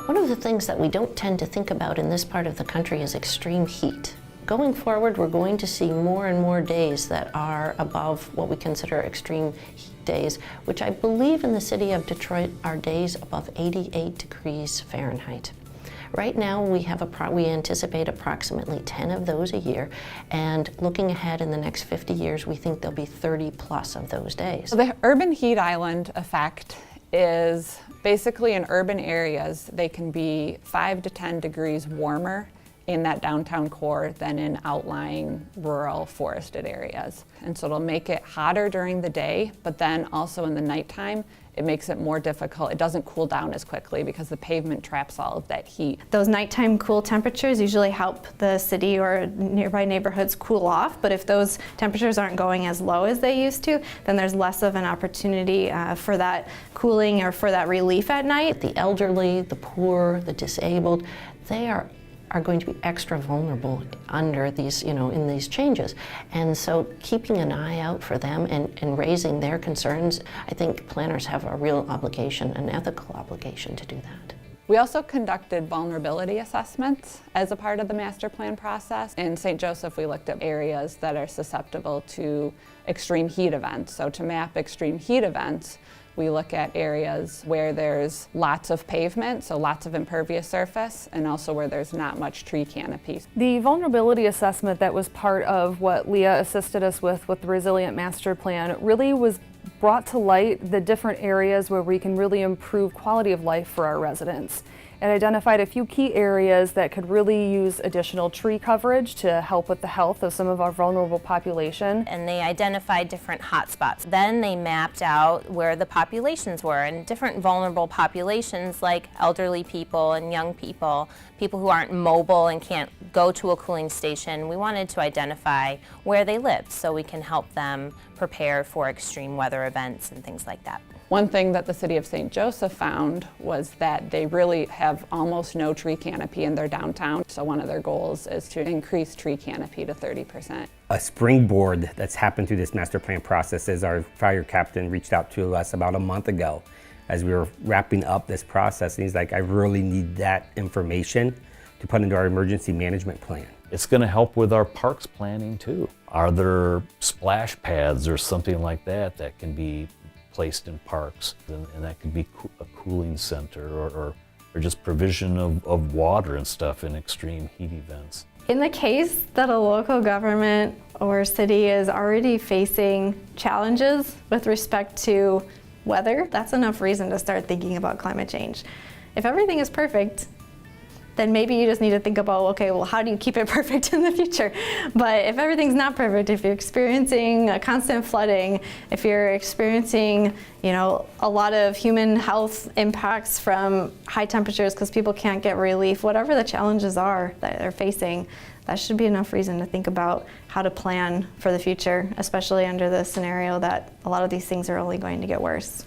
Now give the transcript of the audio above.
One of the things that we don't tend to think about in this part of the country is extreme heat. Going forward, we're going to see more and more days that are above what we consider extreme heat days, which I believe in the city of Detroit are days above 88 degrees Fahrenheit. Right now, we anticipate approximately 10 of those a year, and looking ahead in the next 50 years, we think there'll be 30 plus of those days. So the urban heat island effect is basically in urban areas, they can be 5 to 10 degrees warmer in that downtown core than in outlying rural forested areas. And so it'll make it hotter during the day, but then also in the nighttime, it makes it more difficult. It doesn't cool down as quickly because the pavement traps all of that heat. Those nighttime cool temperatures usually help the city or nearby neighborhoods cool off, but if those temperatures aren't going as low as they used to, then there's less of an opportunity for that cooling or for that relief at night. The elderly, the poor, the disabled, they are going to be extra vulnerable under these, in these changes. And so keeping an eye out for them and raising their concerns, I think planners have a real obligation, an ethical obligation to do that. We also conducted vulnerability assessments as a part of the master plan process. In St. Joseph, we looked at areas that are susceptible to extreme heat events. So to map extreme heat events, we look at areas where there's lots of pavement, so lots of impervious surface, and also where there's not much tree canopy. The vulnerability assessment that was part of what Leah assisted us with the Resilient Master Plan really was brought to light the different areas where we can really improve quality of life for our residents. It identified a few key areas that could really use additional tree coverage to help with the health of some of our vulnerable population. And they identified different hotspots. Then they mapped out where the populations were, and different vulnerable populations like elderly people and young people, people who aren't mobile and can't go to a cooling station. We wanted to identify where they lived so we can help them prepare for extreme weather events and things like that. One thing that the city of St. Joseph found was that they really have almost no tree canopy in their downtown. So one of their goals is to increase tree canopy to 30%. A springboard that's happened through this master plan process is our fire captain reached out to us about a month ago as we were wrapping up this process. And he's like, I really need that information to put into our emergency management plan. It's going to help with our parks planning too. Are there splash pads or something like that that can be placed in parks, and that could be a cooling center or just provision of water and stuff in extreme heat events. In the case that a local government or city is already facing challenges with respect to weather, that's enough reason to start thinking about climate change. If everything is perfect, then maybe you just need to think about, okay, well, how do you keep it perfect in the future? But if everything's not perfect, if you're experiencing a constant flooding, if you're experiencing, a lot of human health impacts from high temperatures because people can't get relief, whatever the challenges are that they're facing, that should be enough reason to think about how to plan for the future, especially under the scenario that a lot of these things are only going to get worse.